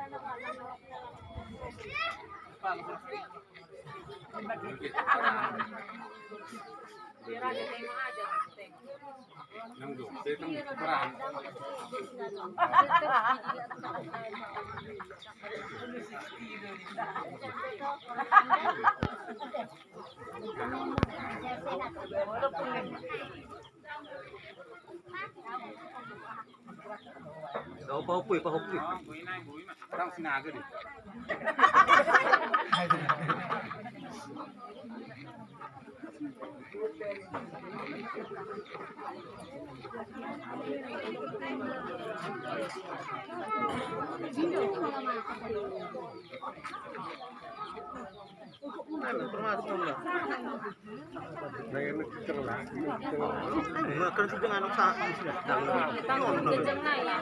Biar aja tengok aja, tengok. Nunggu, saya kan peran. Đâu pa hopui. Bui nai bui mah, orang sinaga deh. Makan sih dengan anak sa. Gejeng na ya.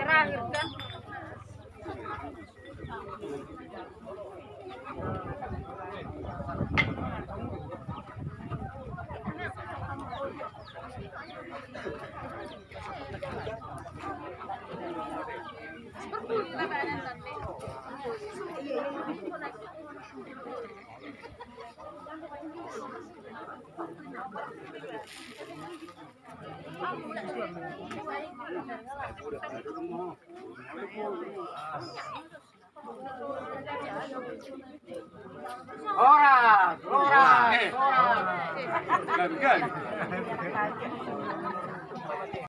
Terakhir kan. Orang. Gagal.